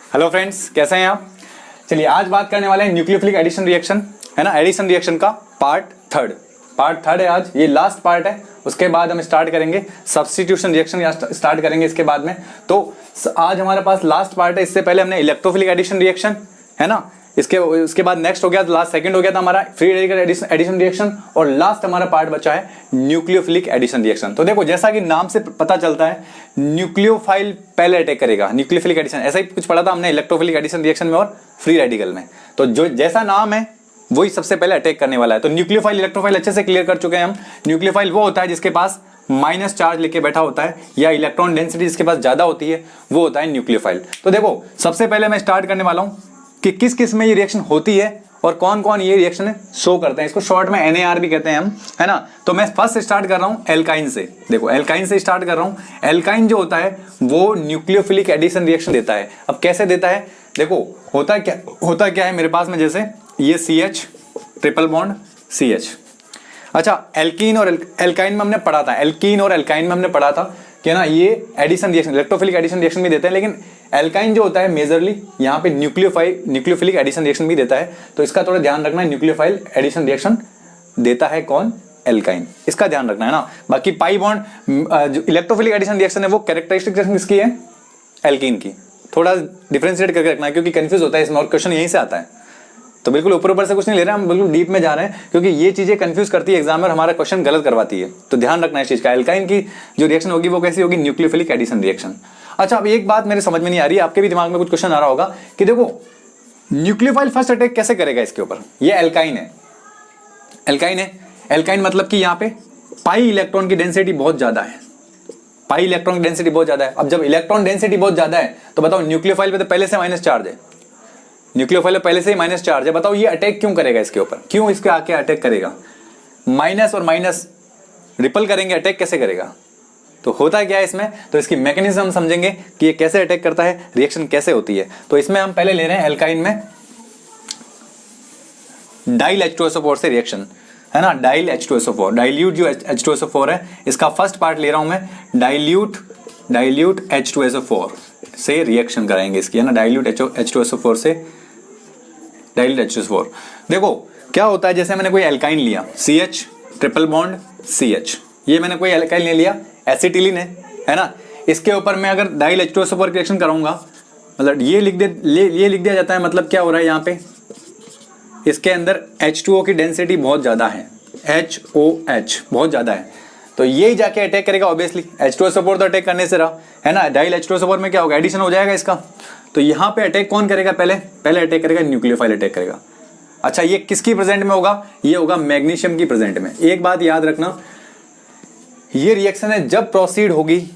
Hello friends, कैसे हैं आप। चलिए आज बात करने वाले हैं न्यूक्लियोफिलिक एडिशन रिएक्शन, है ना। एडिशन रिएक्शन का पार्ट थर्ड है आज, ये लास्ट पार्ट है। उसके बाद हम स्टार्ट करेंगे सब्स्टिट्यूशन रिएक्शन स्टार्ट करेंगे इसके बाद में। तो आज हमारे पास लास्ट पार्ट है। इससे पहले हमने इलेक्ट्रोफिलिक एडिशन रिएक्शन, है ना, उसके बाद नेक्स्ट हो गया, लास्ट सेकंड हो गया था हमारा फ्री रेडिकल एडिशन रिएक्शन, और लास्ट हमारा पार्ट बचा है न्यूक्लियोफिलिक एडिशन रिएक्शन। तो देखो, जैसा कि नाम से पता चलता है, न्यूक्लियोफाइल पहले अटैक करेगा। न्यूक्लियोफिलिक एडिशन ऐसा ही कुछ पढ़ा था हमने इलेक्ट्रोफिलिक एडिशन रिएक्शन में और फ्री रेडिकल में। तो जो जैसा नाम है वही सबसे पहले अटैक करने वाला है। तो न्यूक्लियोफाइल इलेक्ट्रोफाइल अच्छे से क्लियर कर चुके हैं हम। न्यूक्लियोफाइल वो होता है जिसके पास माइनस चार्ज लेके बैठा होता है, या इलेक्ट्रॉन डेंसिटी जिसके पास ज्यादा होती है, वो होता है न्यूक्लियोफाइल। तो देखो, सबसे पहले मैं स्टार्ट करने वाला हूं कि किस किस में ये रिएक्शन होती है और कौन कौन ये रिएक्शन शो करते हैं। इसको शॉर्ट में NAR भी कहते हैं हम, है ना। तो मैं फर्स्ट स्टार्ट कर रहा हूं एल्काइन से। देखो, एल्काइन से स्टार्ट कर रहा हूं। एल्काइन जो होता है वो न्यूक्लियोफिलिक एडिशन रिएक्शन देता है। अब कैसे देता है, देखो होता क्या है मेरे पास में, जैसे ये CH ट्रिपल बॉन्ड CH। अच्छा, एल्कीन और एल्काइन में हमने पढ़ा था, एल्कीन और एल्काइन में हमने पढ़ा था कि ना ये addition reaction, electrophilic addition reaction भी देते हैं, लेकिन एल्काइन जो होता है मेजरली यहाँ पे न्यूक्लियोफिलिक एडिशन रिएक्शन भी देता है। तो इसका थोड़ा ध्यान रखना है, न्यूक्लियोफाइल एडिशन रिएक्शन देता है कौन, एल्काइन, इसका ध्यान रखना है ना। बाकी पाई बॉन्ड जो इलेक्ट्रोफिलिक एडिशन रिएक्शन है वो कैरेक्टरिस्टिक किसकी है, एल्कीन की। थोड़ा डिफरेंशिएट करके रखना है क्योंकि कंफ्यूज होता है इसमें, और क्वेश्चन यहीं से आता है। तो बिल्कुल ऊपर से कुछ नहीं ले रहे हैं हम, बिल्कुल डीप में जा रहे हैं, क्योंकि ये चीजें कंफ्यूज करती है एग्जाम में और हमारा क्वेश्चन गलत करवाती है। तो ध्यान रखना है इस चीज का। एल्काइन की जो रिएक्शन होगी वो कैसी होगी, न्यूक्लियोफिलिक एडिशन रिएक्शन। अच्छा, अब एक बात मेरे समझ में नहीं आ रही है, आपके भी दिमाग में कुछ क्वेश्चन आ रहा होगा कि देखो न्यूक्लियोफाइल फर्स्ट अटैक कैसे करेगा इसके ऊपर। ये एल्काइन है, एल्काइन मतलब कि यहाँ पे पाई इलेक्ट्रॉन की डेंसिटी बहुत ज्यादा है, पाई इलेक्ट्रॉन की डेंसिटी बहुत ज्यादा है। अब जब इलेक्ट्रॉन डेंसिटी बहुत ज्यादा है तो बताओ, न्यूक्लियोफाइल पे तो पहले से माइनस चार्ज है, न्यूक्लियोफाइल पहले से ही माइनस चार्ज है। बताओ ये अटैक क्यों करेगा इसके ऊपर, क्यों इसके आके अटैक करेगा। माइनस और माइनस रिपल करेंगे, अटैक कैसे करेगा। तो होता क्या है इसमें, तो इसकी मैकेनिज्म हम समझेंगे कि ये कैसे अटैक करता है, रिएक्शन कैसे होती है। तो इसमें हम पहले ले रहे हैं एल्काइन में डाइल H2SO4 से रिएक्शन, है ना। डाइल H2SO4, डाइल्यूट जो H2SO4 है, इसका फर्स्ट पार्ट ले रहा हूं मैं, डाइल्यूट H2SO4 से रिएक्शन कराएंगे इसकी, है ना। डाइल्यूट H2SO4 से डाइल्यूट H2SO4। देखो क्या होता है, जैसे मैंने कोई एल्काइन लिया, CH ट्रिपल बॉन्ड CH, ये मैंने कोई एल्काइन ले लिया, एसिटिलीन है ना। इसके ऊपर मैं अगर डाइल H2SO4 रिएक्शन कराऊंगा, मतलब ये लिख दिया जाता है, मतलब क्या हो रहा है यहाँ पे, इसके अंदर H2O की डेंसिटी बहुत ज्यादा है, HOH बहुत ज्यादा है, तो यही जाके अटैक करेगा ऑब्वियसली। H2SO4 तो अटैक करने से रहा, है ना। डाइल H2SO4 में क्या होगा, एडिशन हो जाएगा इसका। तो यहाँ पे अटैक कौन करेगा, पहले अटैक करेगा न्यूक्लियोफाइल अटैक करेगा। अच्छा, ये किसकी प्रेजेंट में होगा, ये होगा मैग्नीशियम की प्रेजेंट में। एक बात याद रखना, ये रिएक्शन है जब प्रोसीड होगी,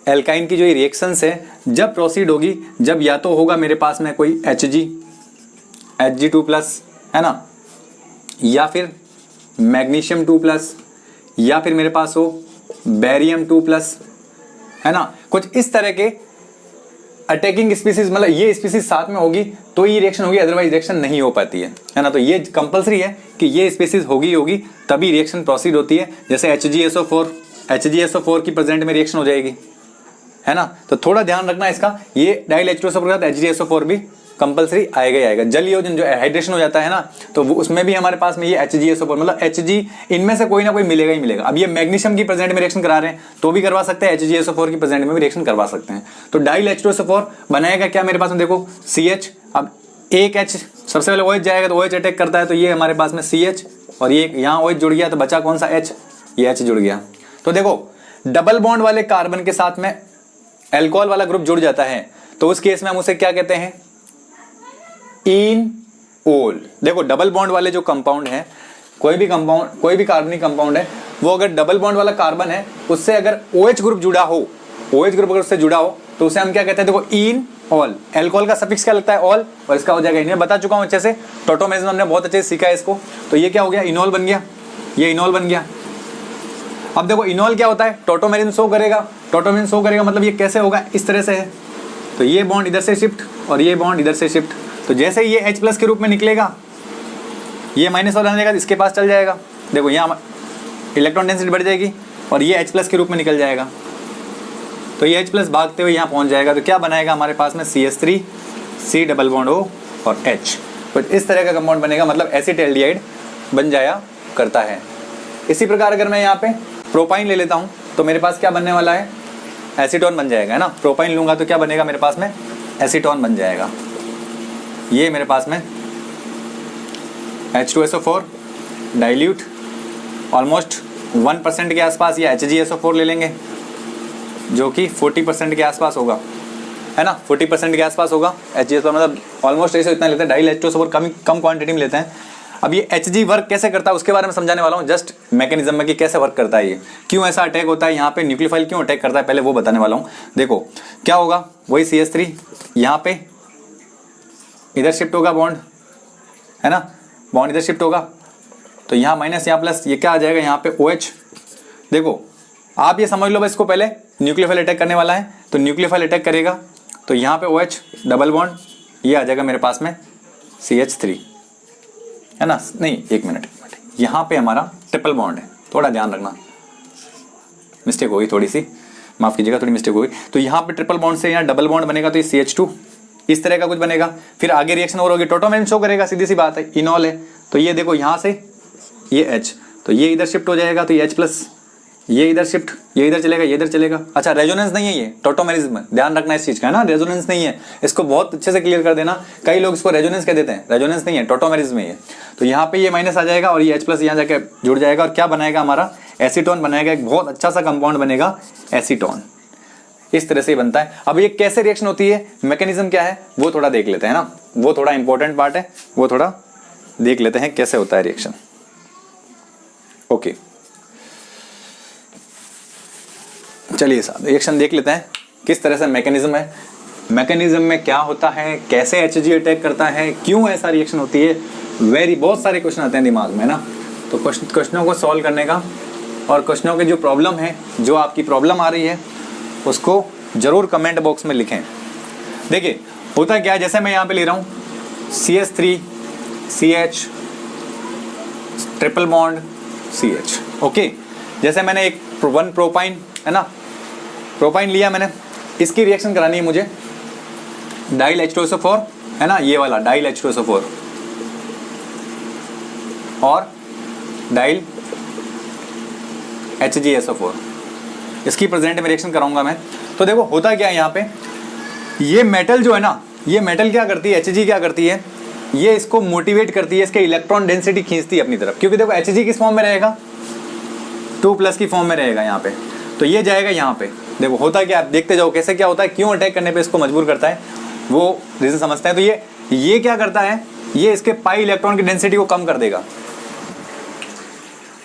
एल्काइन की जो ये रिएक्शंस है जब प्रोसीड होगी, जब या तो होगा मेरे पास में कोई Hg2+, है ना, या फिर मैग्नीशियम 2+, या फिर मेरे पास हो बेरियम 2+, है ना। कुछ इस तरह के अटैकिंग स्पीसीज, मतलब ये स्पीसीज साथ में होगी तो ये रिएक्शन होगी, अदरवाइज रिएक्शन नहीं हो पाती है ना। तो ये कंपलसरी है कि ये स्पीसीज होगी तभी रिएक्शन प्रोसीड होती है। जैसे HgSO4 की प्रेजेंट में रिएक्शन हो जाएगी, है ना। तो थोड़ा ध्यान रखना इसका, ये डाइल H2SO4 के साथ HgSO4 भी कंपलसरी आएगा ही आएगा। जल योजन जो हाइड्रेशन हो जाता है ना, तो उसमें भी हमारे पास में ये HgSO4, मतलब Hg, इनमें से कोई ना कोई मिलेगा ही मिलेगा। अब ये मैग्नीशियम की प्रेजेंट में रिएक्शन करा रहे हैं तो भी करवा सकते हैं, HgSO4 की प्रेजेंट में भी रिएक्शन करवा सकते हैं। तो डाइल H2SO4 बनाएगा क्या मेरे पास में, देखो CH, अब एक H सबसे पहले OH जाएगा तो OH अटैक करता है, तो ये हमारे पास में CH, और ये यहाँ OH जुड़ गया तो बचा कौन सा H, ये H जुड़ गया। तो देखो डबल बॉन्ड वाले कार्बन के साथ में एल्कोहल वाला ग्रुप जुड़ जाता है, तो उस केस में हम उसे क्या कहते हैं, इनओल। देखो डबल बॉन्ड वाले जो कंपाउंड है, कोई भी कार्बनिक कंपाउंड है, वो अगर डबल बॉन्ड वाला कार्बन है, उससे अगर OH ग्रुप जुड़ा हो, OH ग्रुप अगर उससे जुड़ा हो तो उसे हम क्या कहते हैं, देखो इनऑल। एल्कोहल का सफिक्स क्या लगता है, ऑल, और इसका हो जाएगा इन। मैं बता चुका हूं अच्छे से, टोटोमेरिज्म हमने बहुत अच्छे से सीखा है इसको। तो ये क्या हो गया, इनॉल बन गया, ये इनॉल बन गया। अब देखो इनॉल क्या होता है, टोटोमेरिज्म शो करेगा, मतलब ये कैसे होगा, इस तरह से है। तो ये बॉन्ड इधर से शिफ्ट और ये बॉन्ड इधर से शिफ्ट, तो जैसे ही ये H+ के रूप में निकलेगा, ये माइनस वाला जाएगा, इसके पास चल जाएगा। देखो यहाँ इलेक्ट्रॉन डेंसिटी बढ़ जाएगी और ये H+ के रूप में निकल जाएगा, तो ये H+ भागते हुए यहाँ पहुँच जाएगा। तो क्या बनाएगा हमारे पास में, CH3 C double bond O और H, कुछ इस तरह का कंपाउंड बनेगा, मतलब एसिटाल्डिहाइड बन जाया करता है। इसी प्रकार अगर मैं यहाँ पे प्रोपाइन ले लेता हूँ तो मेरे पास क्या बनने वाला है, एसीटोन बन जाएगा, है ना। प्रोपाइन लूँगा तो क्या बनेगा मेरे पास में, एसीटोन बन जाएगा। ये मेरे पास में H2SO4 डाइल्यूट ऑलमोस्ट 1% के आसपास, या HgSO4 ले लेंगे जो कि 40% के आसपास होगा, है ना, 40% के आसपास होगा। HgSO4 मतलब ऑलमोस्ट ऐसे इतना लेते हैं, डाइल H2SO4 कम क्वांटिटी में लेते हैं। अब ये Hg वर्क कैसे करता है उसके बारे में समझाने वाला हूँ, जस्ट मैकेनिज्म में कि कैसे वर्क करता है, ये क्यों ऐसा अटैक होता है यहाँ पे, न्यूक्लियोफाइल क्यों अटैक करता है, पहले वो बताने वाला हूँ। देखो क्या होगा, वही CH3 यहाँ पे इधर शिफ्ट होगा बॉन्ड, है ना, बॉन्ड इधर शिफ्ट होगा, तो यहाँ माइनस यहाँ प्लस, ये क्या आ जाएगा यहाँ पे OH। देखो आप ये समझ लो बस, इसको पहले न्यूक्लियोफाइल अटैक करने वाला है, तो न्यूक्लियोफाइल अटैक करेगा तो यहाँ पे OH डबल बॉन्ड, ये आ जाएगा मेरे पास में CH3, है ना, नहीं एक मिनट, यहाँ पे हमारा ट्रिपल बॉन्ड है, थोड़ा ध्यान रखना, मिस्टेक होगी थोड़ी सी, माफ कीजिएगा, थोड़ी मिस्टेक होगी। तो यहाँ पे ट्रिपल बॉन्ड से यहाँ डबल बॉन्ड बनेगा, तो ये CH2 इस तरह का कुछ बनेगा। फिर आगे रिएक्शन और होगी, टोटोमेरिन शो करेगा, सीधी सी बात है, इनॉल है, तो ये देखो यहाँ से ये H, तो ये इधर शिफ्ट हो जाएगा, तो ये H प्लस, ये इधर शिफ्ट, ये इधर चलेगा, ये इधर चलेगा। अच्छा रेजोनेंस नहीं है, ये टोटोमेरिज्म, ध्यान रखना इस चीज का, है ना, रेजोनेंस नहीं है, इसको बहुत अच्छे से क्लियर कर देना। कई लोग इसको रेजोनेंस कह देते हैं, रेजोनेंस नहीं है, टोटोमेरिज्म है ये। तो यहाँ पे ये माइनस आ जाएगा और ये H प्लस यहाँ जाके जुड़ जाएगा, और क्या बनाएगा हमारा, एसीटोन बनाएगा, एक बहुत अच्छा सा कंपाउंड बनेगा एसीटोन। इस तरह से ही बनता है। अब ये कैसे रिएक्शन होती है, मैकेनिज्म क्या है, वो थोड़ा देख लेते हैं ना, वो थोड़ा इंपॉर्टेंट पार्ट है, वो थोड़ा देख लेते हैं कैसे होता है रिएक्शन। ओके चलिए साहब रिएक्शन देख लेते हैं किस तरह से मैकेनिज्म है, मैकेनिज्म में क्या होता है, कैसे Hg अटैक करता है, क्यों ऐसा रिएक्शन होती है। बहुत सारे क्वेश्चन आते हैं दिमाग में ना, तो क्वेश्चनों को सॉल्व करने का, और क्वेश्चनों के जो प्रॉब्लम है, जो आपकी प्रॉब्लम आ रही है उसको जरूर कमेंट बॉक्स में लिखें। देखिए होता क्या है, जैसे मैं यहाँ पे ले रहा हूँ CH3 CH triple bond CH, okay. जैसे मैंने एक 1 प्रोपाइन, है ना, प्रोपाइन लिया मैंने, इसकी रिएक्शन करानी है मुझे डाइल H2SO4, है ना, ये वाला डाइल H2SO4 और डाइल HgSO4, इसकी प्रेजेंट में रिएक्शन कराऊंगा मैं। तो देखो होता क्या है यहाँ पे, ये मेटल जो है ना, ये मेटल क्या करती है, Hg क्या करती है, ये इसको मोटिवेट करती है, इसके इलेक्ट्रॉन डेंसिटी खींचती है अपनी तरफ, क्योंकि देखो Hg किस फॉर्म में रहेगा, 2+ की फॉर्म में रहेगा यहाँ पे, तो ये जाएगा यहाँ पे। देखो होता क्या, आप देखते जाओ कैसे क्या होता है, क्यों अटैक करने पे इसको मजबूर करता है, वो रीजन समझते हैं। तो ये क्या करता है, ये इसके पाई इलेक्ट्रॉन की डेंसिटी को कम कर देगा।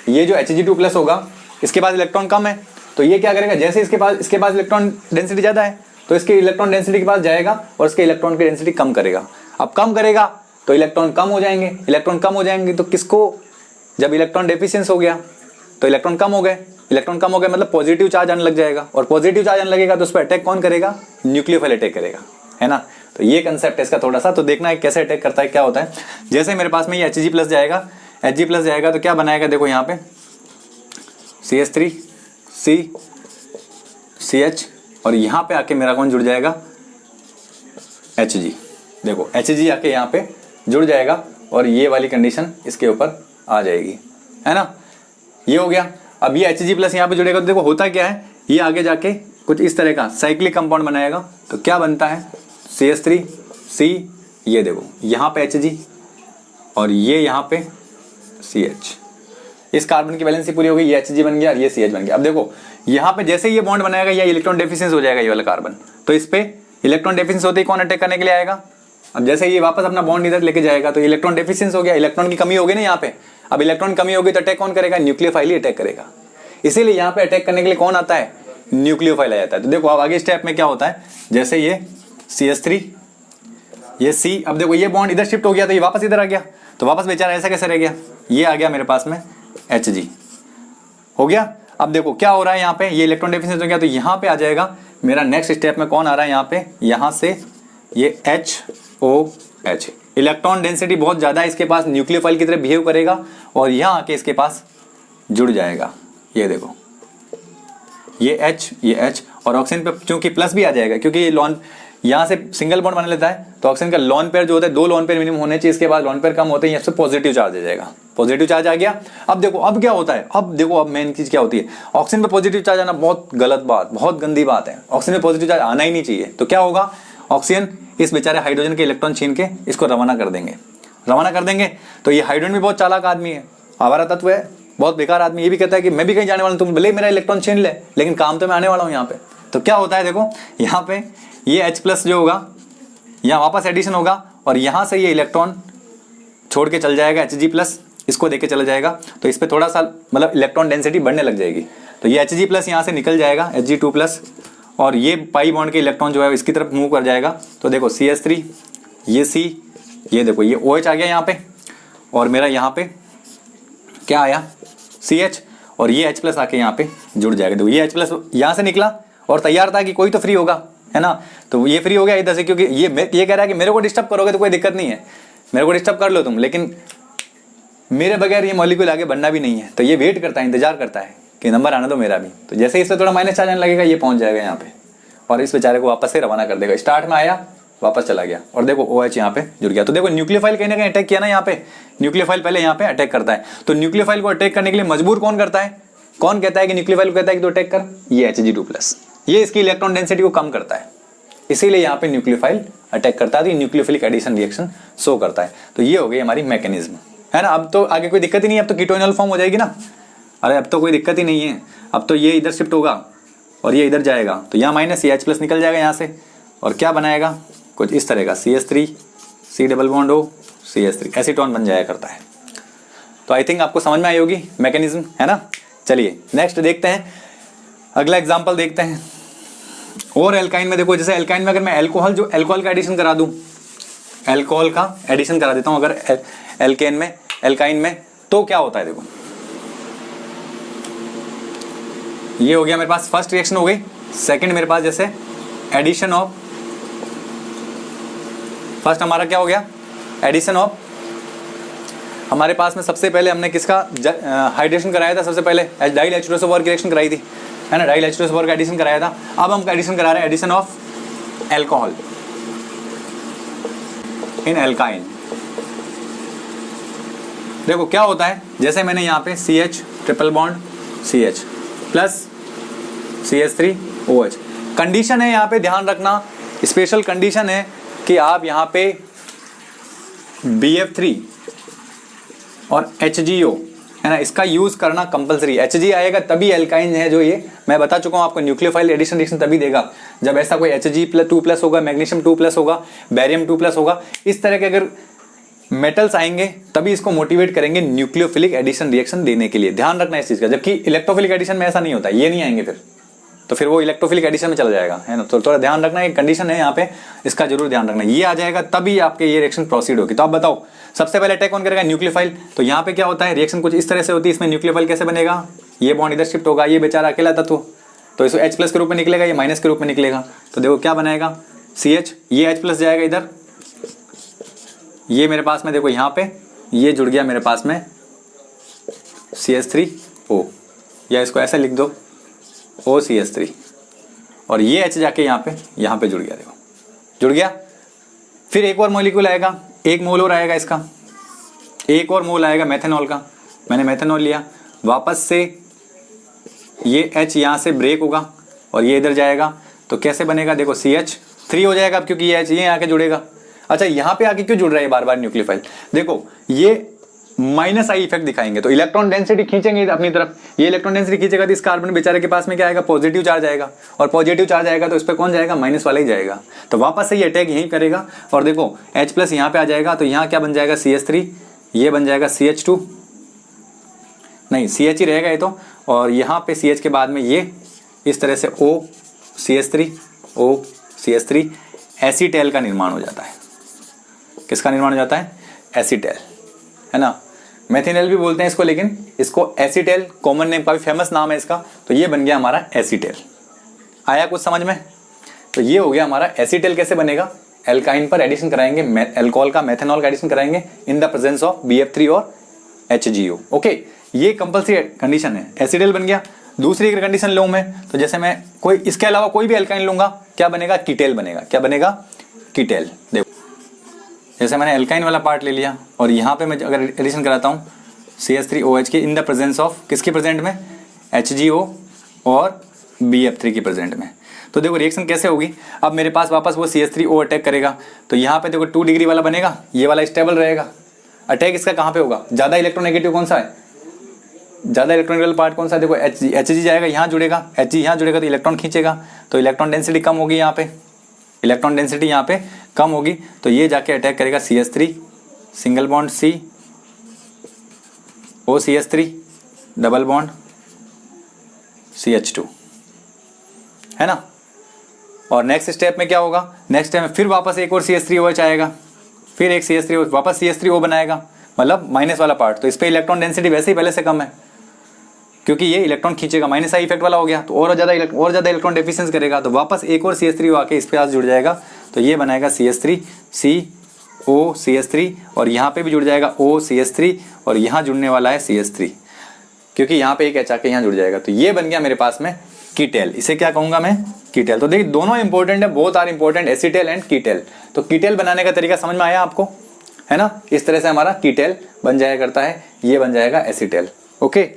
ये जो Hg2+ होगा, इसके पास इलेक्ट्रॉन कम है, तो ये क्या करेगा, जैसे इसके पास इलेक्ट्रॉन डेंसिटी ज़्यादा है, तो इसके इलेक्ट्रॉन डेंसिटी के पास जाएगा और इसके इलेक्ट्रॉन की डेंसिटी कम करेगा। अब कम करेगा तो इलेक्ट्रॉन कम हो जाएंगे, इलेक्ट्रॉन कम हो जाएंगे तो किसको, जब इलेक्ट्रॉन डेफिशिएंस हो गया तो इलेक्ट्रॉन कम हो गए, इलेक्ट्रॉन कम हो गए मतलब पॉजिटिव चार्ज आने लग जाएगा, और पॉजिटिव चार्ज आने लगेगा तो उस पर अटैक कौन करेगा, न्यूक्लियोफाइल अटैक करेगा, है ना। तो ये कंसेप्ट है इसका, थोड़ा सा तो देखना है कैसे अटैक करता है, क्या होता है। जैसे मेरे पास में ये Hg+ जाएगा, Hg+ जाएगा तो क्या बनाएगा, देखो यहाँ पे CH3 CH, और यहाँ पे आके मेरा कौन जुड़ जाएगा, Hg। देखो Hg आके यहाँ पे जुड़ जाएगा और ये वाली कंडीशन इसके ऊपर आ जाएगी, है ना, ये हो गया। अब ये Hg+ यहाँ पे जुड़ेगा तो देखो होता क्या है, ये आगे जाके कुछ इस तरह का साइक्लिक कंपाउंड बनाएगा, तो क्या बनता है CH3 C, ये देखो यहाँ पे Hg और ये यहाँ पे CH, इस कार्बन की वैलेंसी पूरी हो गई, ये Hg बन गया और ये CH बन गया। अब देखो यहाँ पे जैसे ये बॉन्ड बनाएगा या इलेक्ट्रॉन डेफिशिएंस हो जाएगा ये वाला कार्बन, तो इस पे इलेक्ट्रॉन डेफिशिएंस होते ही कौन अटैक करने के लिए आएगा। अब जैसे ये वापस अपना बॉन्ड इधर लेके जाएगा तो इलेक्ट्रॉन डेफिशिएंस हो गया, इलेक्ट्रॉन की कमी हो गई ना यहाँ पे। अब इलेक्ट्रॉन कमी होगी तो अटैक कौन करेगा, न्यूक्लियोफाइल ही अटैक करेगा। इसीलिए यहाँ पे अटैक करने के लिए कौन आता है, न्यूक्लियोफाइल आ जाता है। तो देखो अब आगे स्टेप में क्या होता है, जैसे ये CH3 ये C, अब देखो ये बॉन्ड इधर शिफ्ट हो गया तो ये वापस इधर आ गया, तो वापस बेचारा ऐसा कैसे रह गया, ये आ गया मेरे पास में Hg हो गया। अब देखो क्या हो रहा है यहाँ पे, ये इलेक्ट्रॉन डेफिशिएंस हो गया तो यहाँ पे आ जाएगा मेरा नेक्स्ट स्टेप में कौन आ रहा है, यहाँ पे यहाँ से ये HOH, इलेक्ट्रॉन डेंसिटी बहुत ज़्यादा है इसके पास, न्यूक्लियोफाइल की तरह बिहेव करेगा और यहाँ आके इसके पास जुड़ जाएगा। ये देखो ये H और ऑक्सीजन पे चूंकि प्लस भी आ जाएगा क्योंकि यहाँ से सिंगल बॉन्ड बना लेता है तो ऑक्सीजन का लोन पेयर जो होता है 2 लोन पेयर मिनिमम होने चाहिए, इसके बाद लोन पेयर कम होते हैं, यहाँ से पॉजिटिव चार्ज आ जाएगा, पॉजिटिव चार्ज आ गया। अब देखो अब क्या होता है, अब देखो अब मेन चीज क्या होती है, ऑक्सीजन पे पॉजिटिव चार्ज आना बहुत गलत बात, बहुत गंदी बात है, ऑक्सीजन पे पॉजिटिव चार्ज आना ही नहीं चाहिए। तो क्या होगा, ऑक्सीजन इस बेचारे हाइड्रोजन के इलेक्ट्रॉन छीन के इसको रवाना कर देंगे, रवाना कर देंगे। तो ये हाइड्रोजन भी बहुत चालाक आदमी है, आवारा तत्व है, बहुत बेकार आदमी, ये भी कहता है कि मैं भी कहीं जाने वाला हूं, तुम भले मेरा इलेक्ट्रॉन छीन ले लेकिन काम तो मैं आने वाला हूं यहाँ पे। तो क्या होता है देखो, यहाँ पे ये H+ जो होगा यहाँ वापस एडिशन होगा और यहाँ से ये इलेक्ट्रॉन छोड़ के चल जाएगा Hg+, इसको देके चला जाएगा। तो इस पर थोड़ा सा मतलब इलेक्ट्रॉन डेंसिटी बढ़ने लग जाएगी। तो ये Hg+ यहाँ से निकल जाएगा Hg2+, और ये पाई बॉन्ड के इलेक्ट्रॉन जो है इसकी तरफ मूव कर जाएगा। तो देखो CH3, ये C, ये देखो ये OH आ गया यहाँ पे, और मेरा यहाँ पे क्या आया CH, और ये H+ आके यहाँ पे जुड़ जाएगा। देखो ये H+ यहाँ से निकला और तैयार था कि कोई तो फ्री होगा, है ना। तो ये फ्री हो गया इधर से, क्योंकि ये कह रहा है कि मेरे को डिस्टर्ब करोगे तो कोई दिक्कत नहीं है, मेरे को डिस्टर्ब कर लो तुम, लेकिन मेरे बगैर ये मॉलिक्यूल आगे बढ़ना भी नहीं है। तो ये वेट करता है, इंतजार करता है कि नंबर आना दो मेरा भी। तो जैसे इस पर थोड़ा माइनस चार्ज आने लगेगा, ये पहुंच जाएगा यहाँ पे और इस बेचारे को वापस से रवाना कर देगा। स्टार्ट में आया वापस चला गया, और देखो OH यहाँ पे जुड़ गया। तो देखो न्यूक्लियोफाइल कहीं ना कहीं अटैक किया ना, यहाँ पे न्यूक्लियोफाइल पहले यहाँ पे अटैक करता है। तो न्यूक्लियोफाइल को अटैक करने के लिए मजबूर कौन करता है, कौन कहता है कि न्यूक्लियोफाइल को कहता है कि तो अटैक कर, ये Hg2+, ये इसकी इलेक्ट्रॉन डेंसिटी को कम करता है, इसीलिए यहाँ पे न्यूक्लियोफाइल अटैक करता है। तो ये न्यूक्लियोफिलिक एडिशन रिएक्शन शो करता है। तो ये हो गई हमारी मैकेनिज्म, है ना। अब तो आगे कोई दिक्कत ही नहीं है, अब तो कीटोनियल फॉर्म हो जाएगी ना। अरे अब तो कोई दिक्कत ही नहीं है, अब तो ये इधर शिफ्ट होगा और ये इधर जाएगा, तो यहाँ माइनस ये H+ निकल जाएगा यहाँ से, और क्या बनाएगा कुछ इस तरह का CH3 C+O CH3 एसीटोन बन जाया करता है। तो आई थिंक आपको समझ में आई होगी मैकेनिज्म, है ना। चलिए नेक्स्ट देखते हैं, अगला एग्जाम्पल देखते हैं। और एल्काइन में देखो, जैसे एल्काइन में अगर मैं अल्कोहल का एडिशन करा दूं, अल्कोहल का एडिशन करा देता हूं अगर एल्काइन में, तो क्या होता है देखो, ये हो गया मेरे पास फर्स्ट रिएक्शन हो गई। सेकंड मेरे पास जैसे एडिशन ऑफ, फर्स्ट हमारा क्या हो गया एडिशन ऑफ, हमारे पास में सबसे पहले हमने किसका हाइड्रेशन कराया था, सबसे पहले डाइल H2SO4 की रिएक्शन कराई थी, है ना, डाइल H2SO4 का एडिशन कराया था। अब हम एडिशन करा रहे हैं addition of alcohol in alkyne. देखो क्या होता है, जैसे मैंने यहाँ पे CH triple bond CH plus CH3 OH, condition है यहाँ पे ध्यान रखना, स्पेशल कंडीशन है कि आप यहाँ पे BF3 और HGO, है ना, इसका यूज करना कंपलसरी। Hg आएगा तभी एल्काइन है, जो ये मैं बता चुका हूँ आपको, न्यूक्लियोफाइल एडिशन रिएक्शन तभी देगा जब ऐसा कोई Hg+2+ होगा, मैग्नीशियम 2+ होगा, बैरियम 2+ होगा, इस तरह के अगर मेटल्स आएंगे तभी इसको मोटिवेट करेंगे न्यूक्लियोफिलिक एडिशन रिएक्शन देने के लिए। ध्यान रखना इस चीज का, जबकि इलेक्ट्रोफिलिक एडिशन में ऐसा नहीं होता, ये नहीं आएंगे फिर, तो फिर वो इलेक्ट्रोफिलिक एडिशन में चला जाएगा, है ना। तो थोड़ा ध्यान रखना, एक कंडीशन है यहाँ पे, इसका जरूर ध्यान रखना, ये आ जाएगा तभी आपके ये रिएक्शन प्रोसीड होगी। तो आप बताओ सबसे पहले अटैक कौन करेगा, न्यूक्लियोफाइल। तो यहाँ पे क्या होता है, रिएक्शन कुछ इस तरह से होती है, इसमें न्यूक्लियोफाइल कैसे बनेगा, ये बॉन्ड इधर शिफ्ट होगा, ये बेचारा अकेला तत्व तो इसको H+ के रूप में निकलेगा, ये माइनस के रूप में निकलेगा। तो देखो क्या बनाएगा CH, ये H+ जाएगा इधर, ये मेरे पास में देखो यहाँ पे ये जुड़ गया मेरे पास में CH3O, या इसको ऐसे लिख दो OCH3, और ये H जाके यहाँ पे जुड़ गया, देखो जुड़ गया। फिर एक और मॉलिक्यूल आएगा, एक मोल और आएगा इसका, एक और मोल आएगा मेथेनॉल का, मैंने मेथेनॉल लिया, वापस से ये H यहाँ से ब्रेक होगा और ये इधर जाएगा। तो कैसे बनेगा देखो, CH3 हो जाएगा, अब क्योंकि ये H ये आके जुड़ेगा। अच्छा यहाँ पे आके क्यों जुड़ रहा है बार बार न्यूक्लियोफाइल, देखो ये -I इफेक्ट दिखाएंगे, तो इलेक्ट्रॉन डेंसिटी खींचेंगे अपनी तरफ, ये इलेक्ट्रॉन डेंसिटी खींचेगा तो इस कार्बन बेचारे के पास में क्या आएगा, पॉजिटिव चार्ज आएगा, और पॉजिटिव चार्ज आएगा तो इस पर कौन जाएगा, माइनस वाला ही जाएगा। तो वापस से ये अटैक यहीं करेगा, और देखो H+ यहाँ पे आ जाएगा, तो यहाँ क्या बन जाएगा CH3, ये बन जाएगा CH2, नहीं CH ही रहेगा ये तो, और यहाँ पे CH के बाद में ये इस तरह से O CH3 एसीटेल का निर्माण हो जाता है। किसका निर्माण हो जाता है, एसीटेल, है ना, मेथिनल भी बोलते हैं इसको, लेकिन इसको एसीटेल कॉमन नेम, काफी फेमस नाम है इसका। तो ये बन गया हमारा एसीटेल। आया कुछ समझ में, तो ये हो गया हमारा एसीटेल। कैसे बनेगा, एल्काइन पर एडिशन कराएंगे अल्कोहल का, मेथेनॉल का एडिशन कराएंगे in the presence of BF3 और HGO। ओके, ये कंपल्सरी कंडीशन है, एसीटेल बन गया। दूसरी अगर कंडीशन लूँ मैं, तो जैसे मैं कोई इसके अलावा कोई भी एल्काइन लूंगा, क्या बनेगा, कीटेल बनेगा। क्या बनेगा, कीटेल। देखो जैसे मैंने एल्काइन वाला पार्ट ले लिया और यहाँ पे मैं अगर एडिशन कराता हूँ CH3OH की इन द प्रेजेंस ऑफ, किसकी प्रेजेंट में, HgO और BF3 की प्रेजेंट में, तो देखो रिएक्शन कैसे होगी। अब मेरे पास वापस वो CH3O अटैक करेगा, तो यहाँ पे देखो 2 डिग्री वाला बनेगा, ये वाला स्टेबल रहेगा। अटैक इसका कहाँ पे होगा, ज़्यादा इलेक्ट्रोनेगेटिव कौन सा है, ज़्यादा इलेक्ट्रॉनिकल पार्ट कौन सा है, देखो Hg जाएगा, यहाँ जुड़ेगा, Hg यहाँ जुड़ेगा तो इलेक्ट्रॉन खींचेगा, तो इलेक्ट्रॉन डेंसिटी कम होगी, यहाँ पे इलेक्ट्रॉन डेंसिटी यहाँ पे कम होगी, तो ये जाके अटैक करेगा CH3 single bond C OCH3 double bond CH2, है ना। और नेक्स्ट स्टेप में क्या होगा, नेक्स्ट स्टेप में फिर वापस एक और CH3OH आएगा, फिर एक CH3OH वापस CH3O बनाएगा, मतलब माइनस वाला पार्ट। तो इस पर इलेक्ट्रॉन डेंसिटी वैसे ही पहले से कम है, क्योंकि ये इलेक्ट्रॉन खींचेगा, माइनस आई इफेक्ट वाला हो गया, तो और ज़्यादा इलेक्ट्रॉन डेफिशिएंसी करेगा, तो वापस एक और CH3O आके इस पे आज जुड़ जाएगा, तो ये बनाएगा CH3 COCH3 और यहाँ पे भी जुड़ जाएगा OCH3 और यहाँ जुड़ने वाला है CH3, क्योंकि यहाँ पे एक H आके यहाँ जुड़ जाएगा, तो ये बन गया मेरे पास में कीटेल। इसे क्या कहूँगा मैं, कीटेल। तो देखिए दोनों इंपॉर्टेंट है, both are important, acetal and Keitel. तो कीटेल बनाने का तरीका समझ में आया आपको, है ना। इस तरह से हमारा कीटेल बन जाया करता है, ये बन जाएगा एसीटेल। ओके।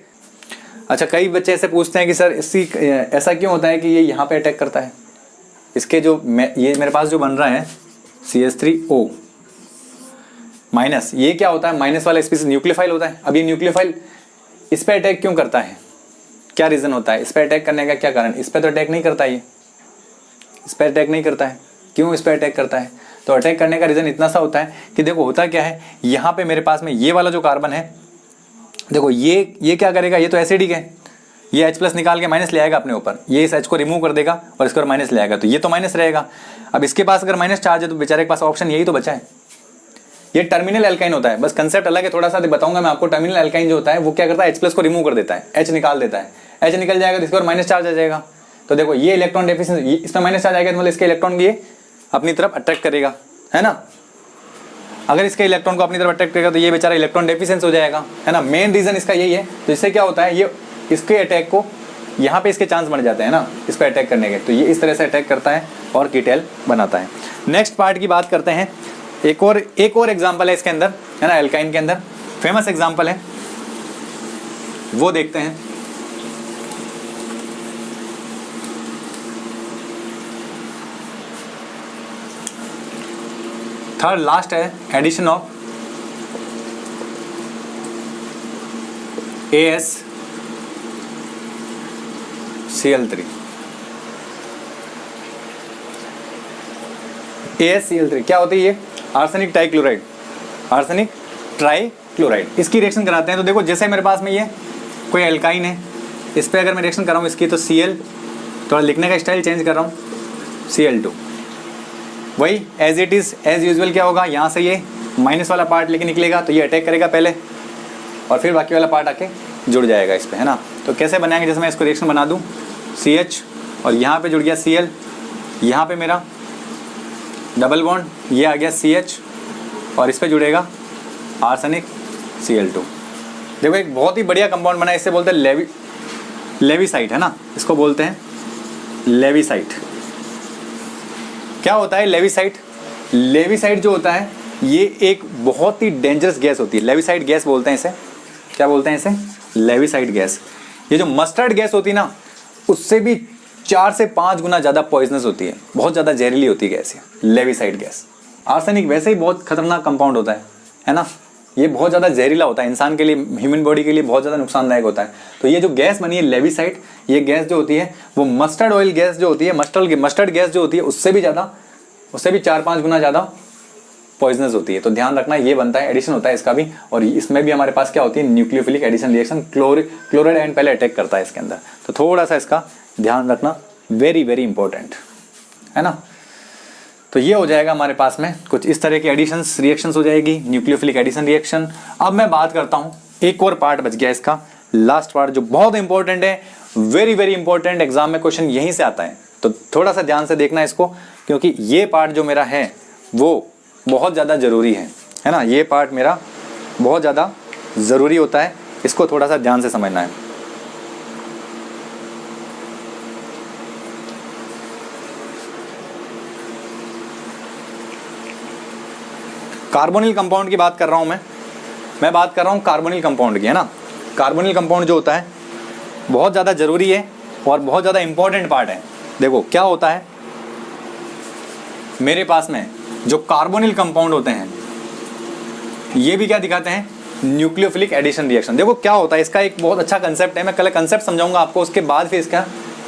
अच्छा, कई बच्चे ऐसे पूछते हैं कि सर इसकी ऐसा क्यों होता है कि ये यहाँ पे अटैक करता है, इसके जो ये मेरे पास जो बन रहा है CH3O माइनस, ये क्या होता है, माइनस वाला स्पीसीज न्यूक्लियोफाइल होता है। अब ये न्यूक्लियोफाइल इस पे अटैक क्यों करता है, क्या रीज़न होता है, इस पे अटैक करने का क्या कारण, इस पे तो अटैक नहीं करता, ये इस पे अटैक नहीं करता है, क्यों इस पे अटैक करता है। तो अटैक करने का रीज़न इतना सा होता है कि देखो होता क्या है, यहाँ पे मेरे पास में ये वाला जो कार्बन है, देखो ये क्या करेगा, ये तो एसिडिक है, ये H+ निकाल के माइनस ले आएगा अपने ऊपर, ये इस H को रिमूव कर देगा और इसको माइनस ले आएगा, तो ये तो माइनस रहेगा। अब इसके पास अगर माइनस चार्ज है तो बेचारे के पास ऑप्शन यही तो बचा है, ये टर्मिनल एल्काइन होता है, बस कंसेप्ट अलग है, थोड़ा सा बताऊंगा मैं आपको। टर्मिनल एल्काइन जो होता है वो क्या करता है, H+ को रिमूव कर देता है, H निकाल देता है, H निकल जाएगा तो इसके ऊपर माइनस चार्ज आ जाएगा, तो देखो ये इलेक्ट्रॉन डेफिशिएंसी, इसमें माइनस चार्ज आएगा तो मतलब इसके इलेक्ट्रॉन ये अपनी तरफ अट्रैक्ट करेगा, है ना। अगर इसके इलेक्ट्रॉन को अपनी तरफ अट्रैक्ट करेगा तो ये बेचारा इलेक्ट्रॉन डेफिशिएंसी हो जाएगा, है ना। मेन रीजन इसका यही है। तो इससे क्या होता है, ये इसके अटैक को यहाँ पे इसके चांस बढ़ जाते हैं ना इस पर अटैक करने के, तो ये इस तरह से अटैक करता है और कीटेल बनाता है। नेक्स्ट पार्ट की बात करते हैं, एक और एग्जाम्पल है इसके अंदर, है ना, एल्काइन के अंदर फेमस एग्जाम्पल है, वो देखते हैं। थर्ड लास्ट है एडिशन ऑफ AsCl3। AsCl3 क्या होती है, ये आर्सेनिक ट्राइक्लोराइड, आर्सेनिक ट्राइक्लोराइड, इसकी रिएक्शन कराते हैं। तो देखो जैसे मेरे पास में ये कोई एल्काइन है, इस पर अगर मैं रिएक्शन कर रहा हूँ इसकी, तो Cl, थोड़ा लिखने का स्टाइल चेंज कर रहा हूँ, Cl2, वही as it is as usual क्या होगा, यहाँ से ये माइनस वाला पार्ट लेके निकलेगा, तो ये अटैक करेगा पहले और फिर बाकी वाला पार्ट आके जुड़ जाएगा इस पर, है ना। तो कैसे बनाएंगे, जैसे मैं इसको रिएक्शन बना दूँ CH और यहाँ पे जुड़ गया Cl, यहाँ पे मेरा डबल बॉन्ड, ये आ गया CH और इस पे जुड़ेगा आर्सेनिक Cl2। देखो एक बहुत ही बढ़िया कंपाउंड बना है, इससे बोलते हैं लेविसाइट, है ना, इसको बोलते हैं लेविसाइट। क्या होता है लेविसाइट, लेविसाइट जो होता है ये एक बहुत ही डेंजरस गैस होती है, लेविसाइट गैस बोलते हैं इसे। क्या बोलते हैं इसे, लेविसाइट गैस। ये जो मस्टर्ड गैस होती है ना, उससे भी 4 से 5 गुना ज़्यादा पॉइजनस होती है, बहुत ज़्यादा जहरीली होती है गैस ये लेविसाइट गैस। आर्सेनिक वैसे ही बहुत खतरनाक कंपाउंड होता है ना, ये बहुत ज़्यादा जहरीला होता है, इंसान के लिए, ह्यूमन बॉडी के लिए बहुत ज़्यादा नुकसानदायक होता है। तो ये जो गैस बनी है लेविसाइट, ये गैस जो होती है वो मस्टर्ड ऑयल गैस जो होती है, मस्टर्ड गैस जो होती है उससे भी 4-5 गुना ज़्यादा पॉइजनस होती है। तो ध्यान रखना, ये बनता है, एडिशन होता है इसका भी, और इसमें भी हमारे पास क्या होती है, nucleophilic addition reaction, chloride ion पहले अटैक करता है इसके अंदर। तो थोड़ा सा इसका ध्यान रखना, वेरी वेरी इंपॉर्टेंट, है ना। तो ये हो जाएगा हमारे पास में कुछ इस तरह की एडिशंस रिएक्शंस हो जाएगी, न्यूक्लियोफिलिक एडिशन रिएक्शन। अब मैं बात करता हूँ, एक और पार्ट बच गया इसका, लास्ट पार्ट जो बहुत इंपॉर्टेंट है, वेरी वेरी इंपॉर्टेंट, एग्जाम में क्वेश्चन यहीं से आता है, तो थोड़ा सा ध्यान से देखना इसको, क्योंकि ये पार्ट जो मेरा है वो बहुत ज़्यादा ज़रूरी है ना, ये पार्ट मेरा बहुत ज़्यादा ज़रूरी होता है, इसको थोड़ा सा ध्यान से समझना है। कार्बोनिल कंपाउंड की बात कर रहा हूँ मैं बात कर रहा हूँ कार्बोनिल कंपाउंड की, है ना। कार्बोनिल कंपाउंड जो होता है बहुत ज़्यादा ज़रूरी है और बहुत ज़्यादा इंपॉर्टेंट पार्ट है। देखो क्या होता है, मेरे पास में जो कार्बोनिल कंपाउंड होते हैं ये भी क्या दिखाते हैं, न्यूक्लियोफिलिक एडिशन रिएक्शन। देखो क्या होता है, इसका एक बहुत अच्छा कंसेप्ट है, मैं कल कंसेप्ट समझाऊंगा आपको, उसके बाद फिर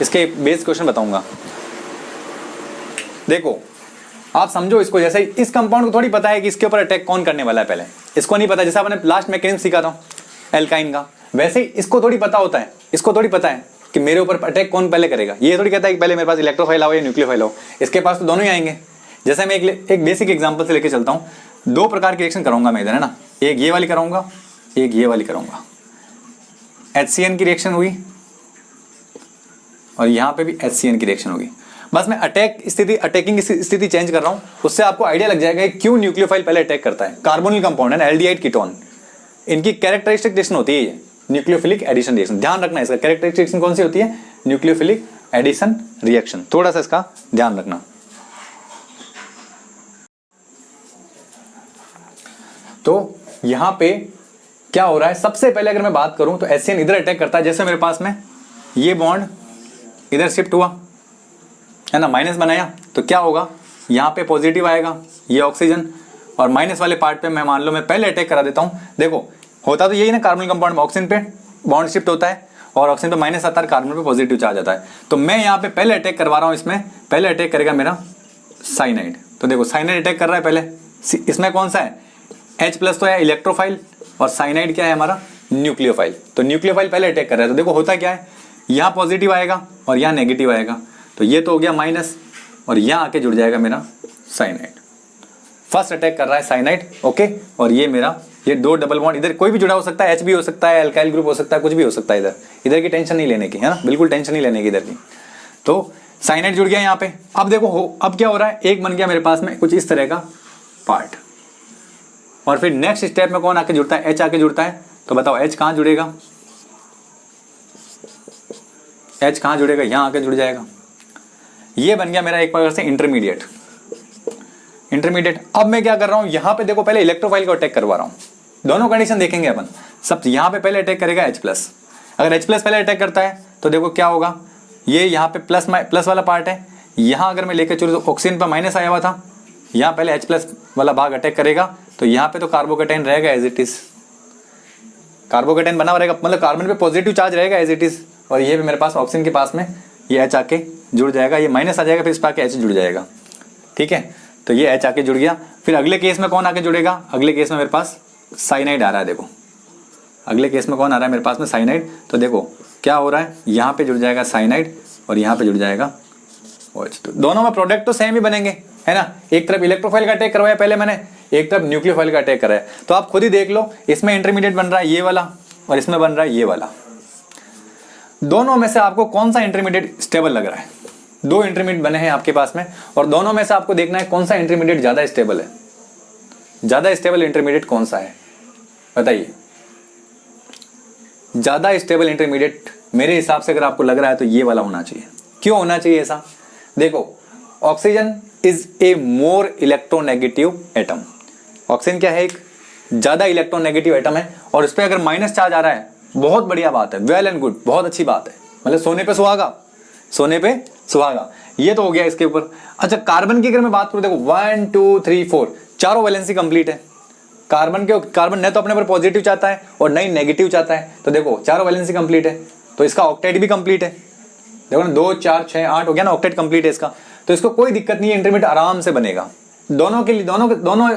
इसके बेस क्वेश्चन बताऊंगा। देखो आप समझो इसको, जैसे इस कंपाउंड को थोड़ी पता है कि इसके ऊपर अटैक कौन करने वाला है, पहले इसको नहीं पता, जैसे आपने लास्ट मैकेनिज्म सीखा था एल्काइन का, वैसे ही इसको थोड़ी पता होता है, इसको थोड़ी पता है कि मेरे ऊपर अटैक कौन पहले करेगा। ये थोड़ी कहता है कि पहले मेरे पास इलेक्ट्रोफाइल आओ या न्यूक्लियोफाइल आओ, इसके पास तो दोनों ही आएंगे। जैसे मैं एक बेसिक एग्जांपल से लेके चलता हूँ, दो प्रकार की रिएक्शन कराऊंगा मैं इधर, है ना। एक ये वाली कराऊंगा, एक ये वाली कराऊंगा। HCN की रिएक्शन हुई और यहाँ पे भी HCN की रिएक्शन होगी। बस मैं अटैकिंग स्थिति चेंज कर रहा हूँ, उससे आपको आइडिया लग जाएगा कि क्यों न्यूक्लियोफाइल पहले अटैक करता है। कार्बोनिल कंपाउंड है ना, एल्डिहाइड कीटोन, इनकी कैरेक्टरिस्टिक रिएक्शन होती है ये न्यूक्लियोफिलिक एडिशन रिएक्शन। ध्यान रखना इसका कैरेक्टरिस्टिक रिएक्शन कौन सी होती है, न्यूक्लियोफिलिक एडिशन रिएक्शन, थोड़ा सा इसका ध्यान रखना। तो यहां पे क्या हो रहा है, सबसे पहले अगर मैं बात करूं तो HCN इधर अटैक करता है। जैसे मेरे पास में ये बॉन्ड इधर शिफ्ट हुआ, है ना, माइनस बनाया, तो क्या होगा, यहाँ पे पॉजिटिव आएगा ये ऑक्सीजन, और माइनस वाले पार्ट पे मैं मान लो मैं पहले अटैक करा देता हूँ। देखो होता तो यही ना, कार्बोनिल कंपाउंड में ऑक्सीजन पे बॉन्ड शिफ्ट होता है और ऑक्सीजन पे माइनस आता है, कार्बन पे पॉजिटिव चार्ज आता है। तो मैं यहाँ पे पहले अटैक करवा रहा हूँ, इसमें पहले अटैक करेगा मेरा साइनाइड। तो देखो साइनाइड अटैक कर रहा है पहले, इसमें कौन सा है, H+ तो है इलेक्ट्रोफाइल, और साइनाइड क्या है हमारा, न्यूक्लियोफाइल। तो न्यूक्लियोफाइल पहले अटैक कर रहा है। तो देखो होता क्या है, यहाँ पॉजिटिव आएगा और यहाँ नेगेटिव आएगा, तो ये तो हो गया माइनस, और यहाँ आके जुड़ जाएगा मेरा साइनाइड। फर्स्ट अटैक कर रहा है साइनाइड, ओके। और ये मेरा ये दो डबल बॉन्ड, इधर कोई भी जुड़ा हो सकता है, H भी हो सकता है, अल्काइल ग्रुप हो सकता है, कुछ भी हो सकता है। इधर की टेंशन नहीं लेने की, है ना, बिल्कुल टेंशन नहीं लेने की इधर की। तो साइनाइड जुड़ गया यहाँ पे। अब देखो अब क्या हो रहा है, एक बन गया मेरे पास में कुछ इस तरह का पार्ट, और फिर नेक्स्ट स्टेप में कौन आके जुड़ता है, H आके जुड़ता है। तो बताओ H कहाँ जुड़ेगा, H कहाँ जुड़ेगा, यहाँ आके जुड़ जाएगा। ये बन गया मेरा एक प्रकार से इंटरमीडिएट। अब मैं क्या कर रहा हूँ, यहाँ पे देखो पहले इलेक्ट्रोफाइल को अटैक करवा रहा हूँ। दोनों कंडीशन देखेंगे अपन सब। यहाँ पे पहले अटैक करेगा H+, अगर H+ पहले अटैक करता है तो देखो क्या होगा, ये यहाँ पे प्लस वाला पार्ट है, यहाँ अगर मैं लेकर चलूँ तो ऑक्सीजन पर माइनस आया हुआ था, यहाँ पहले H+ वाला भाग अटैक करेगा, तो यहाँ पे तो कार्बोकेटाइन रहेगा एज इट इज, कार्बोकेटाइन बना रहेगा, मतलब कार्बन पे पॉजिटिव चार्ज रहेगा एज इट इज, और ये भी मेरे पास ऑक्सीजन के पास में ये H आके जुड़ जाएगा, ये माइनस आ जाएगा, फिर इस पर आके H जुड़ जाएगा, ठीक है। तो ये H आके जुड़ गया। फिर अगले केस में कौन आके जुड़ेगा, अगले केस में मेरे पास साइनाइड आ रहा है। देखो अगले केस में कौन आ रहा है मेरे पास में, साइनाइड। तो देखो क्या हो रहा है, यहाँ पे जुड़ जाएगा साइनाइड और यहाँ पे जुड़ जाएगा OH। दोनों में प्रोडक्ट तो सेम ही बनेंगे, है ना। एक तरफ इलेक्ट्रोफाइल का अटैक करवाया पहले मैंने, एक तरफ न्यूक्लियोफाइल का अटैक कराया। तो आप खुद ही देख लो, इसमें इंटरमीडिएट बन रहा है ये वाला और इसमें बन रहा है ये वाला। दोनों में से आपको कौन सा इंटरमीडिएट स्टेबल लग रहा है, दो इंटरमीडिएट बने हैं आपके पास में, और दोनों में से आपको देखना है कौन सा इंटरमीडिएट ज्यादा स्टेबल है। ज्यादा स्टेबल इंटरमीडिएट कौन सा है बताइए। ज्यादा स्टेबल इंटरमीडिएट मेरे हिसाब से अगर आपको लग रहा है तो ये वाला होना चाहिए। क्यों होना चाहिए ऐसा, देखो oxygen is a more electronegative atom. Oxygen क्या है, एक ज्यादा इलेक्ट्रोनेगेटिव एटम है, और इस पर अगर माइनस चार्ज आ रहा है बहुत बढ़िया बात है, वेल एंड गुड, बहुत अच्छी बात है, मतलब सोने पे सुहागा, सोने पे सुहागा। ये तो हो गया इसके ऊपर। अच्छा कार्बन की अगर मैं बात करूं, देखो 1 2 3 4 चारों वैलेंसी कंप्लीट है। कार्बन न तो अपने पर पॉजिटिव चाहता है और न ही नेगेटिव चाहता है, तो देखो चारों वैलेंसी कंप्लीट है, तो इसका ऑक्टेट भी कंप्लीट है। देखो ना 2 4 6 8 हो गया ना, ऑक्टेट कंप्लीट है इसका, तो इसको कोई दिक्कत नहीं है, इंटरमीडिएट आराम से बनेगा। दोनों के लिए दोनों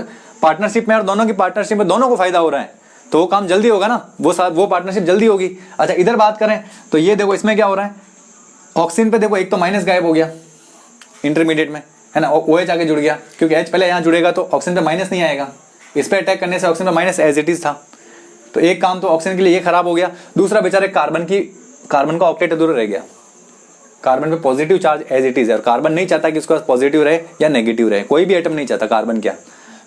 पार्टनरशिप में, और दोनों की पार्टनरशिप में दोनों को फायदा हो रहा है, तो वो काम जल्दी होगा ना, वो पार्टनरशिप जल्दी होगी। अच्छा इधर बात करें तो ये देखो इसमें क्या हो रहा है, ऑक्सीजन पे देखो एक तो माइनस गायब हो गया इंटरमीडिएट में, है ना, OH आके जुड़ गया, क्योंकि H पहले यहाँ जुड़ेगा तो ऑक्सीजन पे माइनस नहीं आएगा, इस पे अटैक करने से ऑक्सीजन पे माइनस एज इट इज था। तो एक काम तो ऑक्सीजन के लिए ये खराब हो गया, दूसरा बेचारे कार्बन का ऑक्टेट अधूरा रह गया। कार्बन पे positive charge as it is है, और कार्बन नहीं चाहता कि उसके पास पॉजिटिव रहे या नेगेटिव रहे, कोई भी एटम नहीं चाहता, कार्बन क्या।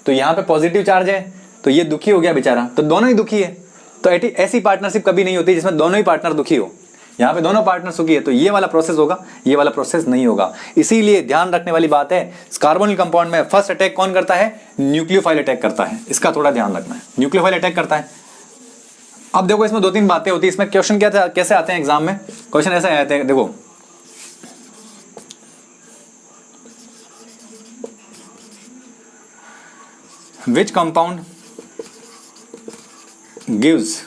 तो यहाँ पे पॉजिटिव चार्ज है तो ये दुखी हो गया बेचारा, तो दोनों ही दुखी है। तो ऐसी पार्टनरशिप कभी नहीं होती जिसमें दोनों ही पार्टनर दुखी हो। यहाँ पे दोनों पार्टनर्स की है, तो ये वाला प्रोसेस होगा, ये वाला प्रोसेस नहीं होगा। इसीलिए ध्यान रखने वाली बात है, कार्बोनिल कंपाउंड में फर्स्ट अटैक कौन करता है? न्यूक्लियोफाइल अटैक करता है। इसका थोड़ा ध्यान रखना है, न्यूक्लियोफाइल अटैक करता है। अब देखो इसमें 2-3 बातें होती है। इसमें क्वेश्चन क्या कैसे आते हैं एग्जाम में? क्वेश्चन ऐसे आते हैं, देखो which compound gives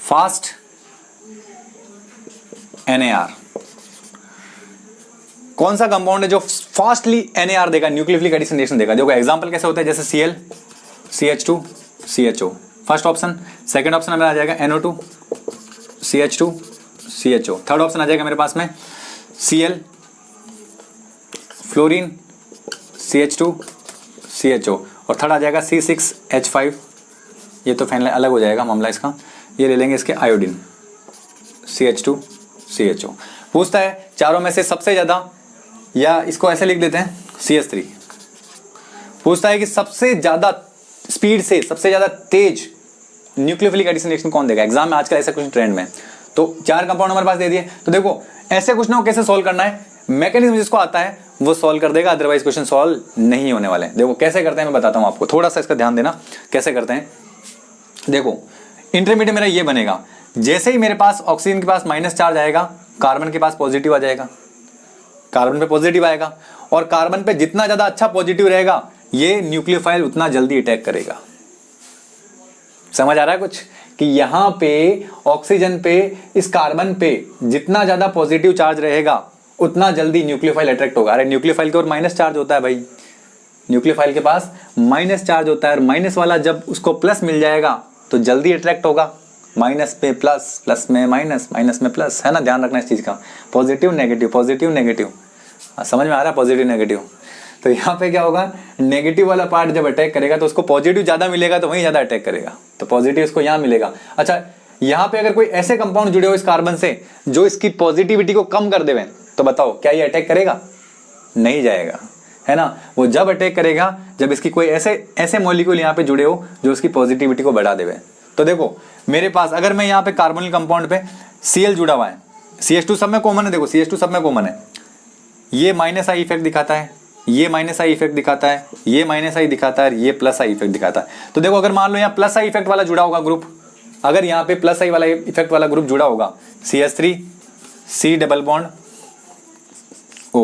fast NAR? कौन सा कंपाउंड है जो फास्टली NAR देगा, न्यूक्लियोफिलिक एडिशन रिएक्शन देगा? देखो एग्जांपल कैसे होता है, जैसे Cl CH2 CHO, first option. Second option हमें आ जाएगा NO2 CH2 CHO। Third option आ जाएगा मेरे पास में Cl फ्लोरीन CH2 CHO, और थर्ड आ जाएगा C6H5। ये तो फाइनल अलग हो जाएगा मामला इसका। ये ले लेंगे इसके आयोडीन CH2 CHO। पूछता है चारों में से सबसे ज्यादा, या इसको ऐसे लिख देते हैं CH3। पूछता है कि सबसे ज्यादा स्पीड से, सबसे ज्यादा तेज न्यूक्लियोफिलिक एडिशन रिएक्शन कौन देगा? एग्जाम में आजकल ऐसा कुछ ट्रेंड में। तो 4 कंपाउंड हमारे पास दे दिए। तो देखो ऐसे कुछ ना हो, कैसे सॉल्व करना है, मैकेनिज्म जिसको आता है वो सॉल्व कर देगा, अदरवाइज क्वेश्चन सॉल्व नहीं होने वाले। देखो कैसे करते हैं मैं बताता हूं आपको, थोड़ा सा इसका ध्यान देना कैसे करते हैं। देखो इंटरमीडिएट मेरा ये बनेगा, जैसे ही मेरे पास ऑक्सीजन के पास माइनस चार्ज आएगा, कार्बन के पास पॉजिटिव आ जाएगा, कार्बन पे पॉजिटिव आएगा, और कार्बन पे जितना ज्यादा अच्छा पॉजिटिव रहेगा ये न्यूक्लियोफाइल उतना जल्दी अटैक करेगा। समझ आ रहा है कुछ? कि यहां पे ऑक्सीजन पे, इस कार्बन पे जितना ज्यादा पॉजिटिव चार्ज रहेगा उतना जल्दी न्यूक्लियोफाइल अट्रैक्ट होगा। अरे न्यूक्लियोफाइल के और माइनस चार्ज होता है भाई, न्यूक्लियोफाइल के पास माइनस चार्ज होता है, और माइनस वाला जब उसको प्लस मिल जाएगा तो जल्दी अट्रैक्ट होगा। माइनस पे प्लस, प्लस में माइनस, माइनस में प्लस, है ना? ध्यान रखना इस चीज का, पॉजिटिव नेगेटिव, पॉजिटिव नेगेटिव। समझ में आ रहा है? Positive negative. तो यहाँ पे क्या होगा, नेगेटिव वाला पार्ट जब अटैक करेगा तो उसको पॉजिटिव ज्यादा मिलेगा, तो वहीं ज्यादा अटैक करेगा, तो पॉजिटिव इसको यहाँ मिलेगा। अच्छा, यहाँ पे अगर कोई ऐसे कंपाउंड जुड़े हो इस कार्बन से जो इसकी पॉजिटिविटी को कम कर देवे, तो बताओ क्या ये अटैक करेगा? नहीं जाएगा, है ना? वो जब अटैक करेगा जब इसकी कोई ऐसे मॉलिक्यूल यहाँ पे जुड़े हो जो उसकी पॉजिटिविटी को बढ़ा देवे। तो देखो मेरे पास अगर मैं यहाँ पे कार्बोनिल कंपाउंड पे Cl जुड़ा हुआ है, CH2 सब में कॉमन है, देखो CH2 सब में कॉमन है, ये माइनस आई इफेक्ट दिखाता है, ये माइनस आई इफेक्ट दिखाता है, ये माइनस आई दिखाता है, ये प्लस आई इफेक्ट दिखाता है। तो देखो अगर मान लो यहाँ प्लस आई इफेक्ट वाला जुड़ा होगा ग्रुप, अगर यहाँ पे प्लस आई वाला इफेक्ट वाला ग्रुप जुड़ा होगा, CH3 C double bond O,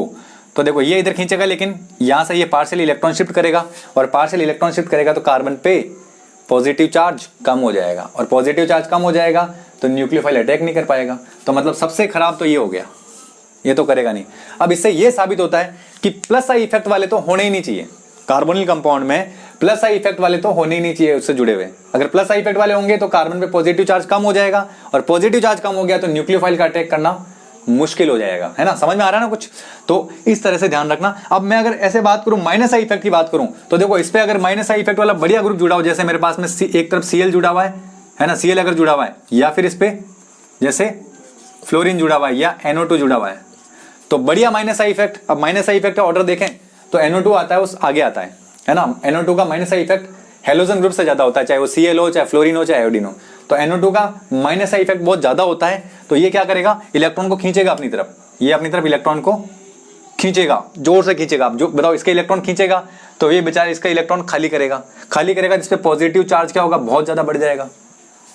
तो देखो ये इधर खींचेगा, लेकिन यहां से ये पार्शियल इलेक्ट्रॉन शिफ्ट करेगा, और पार्शियल इलेक्ट्रॉन शिफ्ट करेगा तो कार्बन पे पॉजिटिव चार्ज कम हो जाएगा, और पॉजिटिव चार्ज कम हो जाएगा तो न्यूक्लियोफाइल अटैक नहीं कर पाएगा। तो मतलब सबसे खराब तो ये हो गया, ये तो करेगा नहीं। अब इससे ये साबित होता है कि प्लस आई इफेक्ट वाले तो होने ही नहीं चाहिए कार्बोनिल कंपाउंड में, प्लस आई इफेक्ट वाले तो होने ही नहीं चाहिए उससे जुड़े हुए। अगर प्लस आई इफेक्ट वाले होंगे तो कार्बन पे पॉजिटिव चार्ज कम हो जाएगा, और पॉजिटिव चार्ज कम हो गया तो न्यूक्लियोफाइल का अटैक करना मुश्किल हो जाएगा, है ना? समझ में आ रहा है ना कुछ? तो इस तरह से ध्यान रखना। अब मैं अगर ऐसे बात करूं, माइनस आई इफेक्ट की बात करूं, तो देखो इस पे अगर माइनस आई इफेक्ट वाला बढ़िया ग्रुप जुड़ा हो, जैसे मेरे पास में एक तरफ Cl जुड़ा हुआ है ना? Cl अगर जुड़ा हुआ है, या फिर इस पे जैसे फ्लोरीन जुड़ा हुआ है या NO2 जुड़ा हुआ है, तो बढ़िया माइनस आई इफेक्ट। अब माइनस आई इफेक्ट का ऑर्डर देखें तो NO2 आता है, उस आगे आता है ना? NO2 का minus I effect halogen group से ज्यादा होता है, चाहे वो Cl हो, चाहे फ्लोरीन हो, चाहे आयोडीन हो। तो NO2 का माइनस आई इफेक्ट बहुत ज्यादा होता है, तो ये क्या करेगा, इलेक्ट्रॉन को खींचेगा अपनी तरफ, ये अपनी तरफ इलेक्ट्रॉन को खींचेगा, जोर से खींचेगा। जो बताओ इसके इलेक्ट्रॉन खींचेगा तो ये बेचारा इसका इलेक्ट्रॉन खाली करेगा, जिसपे पॉजिटिव चार्ज क्या होगा, बहुत ज्यादा बढ़ जाएगा।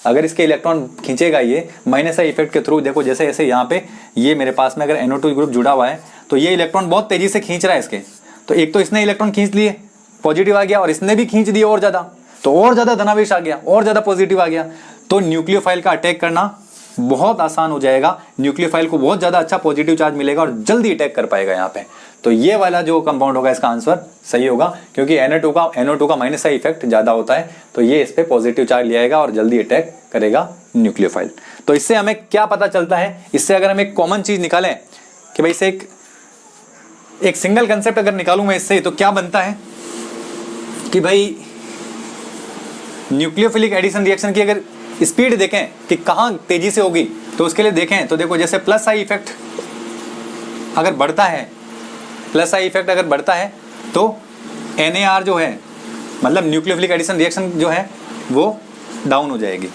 अगर इसके इलेक्ट्रॉन खींचेगा ये माइनस आई इफेक्ट के थ्रू, देखो जैसे जैसे यहाँ पे ये मेरे पास में अगर NO2 ग्रुप जुड़ा हुआ है तो ये इलेक्ट्रॉन बहुत तेजी से खींच रहा है इसके, तो एक तो इसने इलेक्ट्रॉन खींच लिए, पॉजिटिव आ गया, और इसने भी खींच दिए और ज्यादा, तो और ज्यादा धनावेश आ गया, और ज्यादा पॉजिटिव आ गया, तो न्यूक्लियोफाइल का अटैक करना बहुत आसान हो जाएगा। न्यूक्लियोफाइल को बहुत ज्यादा अच्छा पॉजिटिव चार्ज मिलेगा और जल्दी अटैक कर पाएगा यहाँ पे। तो ये वाला जो कंपाउंड होगा इसका आंसर सही होगा, क्योंकि NO2 का माइनस आई इफेक्ट ज्यादा होता है, तो ये इस पे पॉजिटिव चार्ज ले आएगा और जल्दी अटैक करेगा न्यूक्लियोफाइल। तो इससे हमें क्या पता चलता है, इससे अगर हम एक कॉमन चीज निकालें कि भाई इससे एक सिंगल कंसेप्ट अगर निकालूं मैं इससे, तो क्या बनता है कि भाई न्यूक्लियोफिलिक एडिशन रिएक्शन की अगर स्पीड देखें कि कहां तेजी से होगी, तो उसके लिए देखें तो देखो जैसे प्लस आई इफेक्ट अगर बढ़ता है, प्लस आई इफेक्ट अगर बढ़ता है तो NAR जो है, मतलब न्यूक्लियोफिलिक एडिशन रिएक्शन जो है वो डाउन हो जाएगी,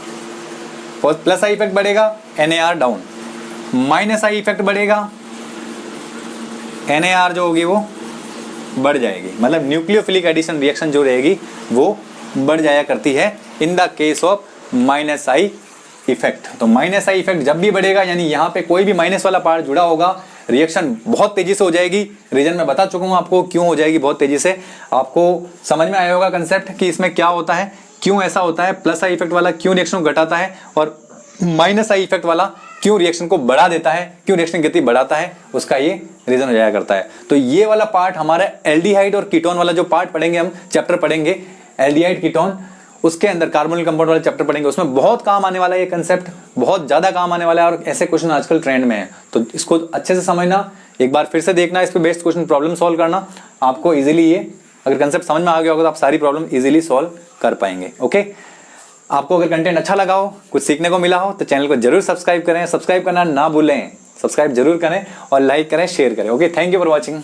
और प्लस आई इफेक्ट बढ़ेगा NaR down, minus I effect बढ़ेगा NaR जो होगी वो बढ़ जाएगी। मतलब न्यूक्लियोफिलिक एडिशन रिएक्शन जो रहेगी वो बढ़ जाया करती है in the case of minus I effect. तो माइनस आई इफेक्ट जब भी बढ़ेगा, यानी यहाँ पे कोई भी माइनस वाला पार्ट जुड़ा होगा, रिएक्शन बहुत तेजी से हो जाएगी। रीजन मैं बता चुका हूँ आपको क्यों हो जाएगी बहुत तेजी से। आपको समझ में आया होगा कंसेप्ट कि इसमें क्या होता है, क्यों ऐसा होता है, प्लस आई इफेक्ट वाला क्यों रिएक्शन को घटाता है और माइनस आई इफेक्ट वाला क्यों रिएक्शन को बढ़ा देता है, क्यों रिएक्शन गति बढ़ाता है, उसका ये रीजन हो जाया करता है। तो ये वाला पार्ट हमारा एल्डिहाइड और कीटोन वाला जो पार्ट पढ़ेंगे, हम चैप्टर पढ़ेंगे एल्डिहाइड कीटोन, उसके अंदर कार्बोनिल कंपाउंड वाला चैप्टर पढ़ेंगे, उसमें बहुत काम आने वाला है ये कंसेप्ट, बहुत ज्यादा काम आने वाला है और ऐसे क्वेश्चन आजकल ट्रेंड में है। तो इसको अच्छे से समझना, एक बार फिर से देखना, इस पे बेस्ड क्वेश्चन प्रॉब्लम सॉल्व करना, आपको इजीली ये अगर कंसेप्ट समझ में आ गया होगा तो आप सारी प्रॉब्लम इजीली सॉल्व कर पाएंगे। ओके, आपको अगर कंटेंट अच्छा लगा हो, कुछ सीखने को मिला हो तो चैनल को जरूर सब्सक्राइब करें, सब्सक्राइब करना ना भूलें, सब्सक्राइब जरूर करें और लाइक करें, शेयर करें। Okay, thank you for watching.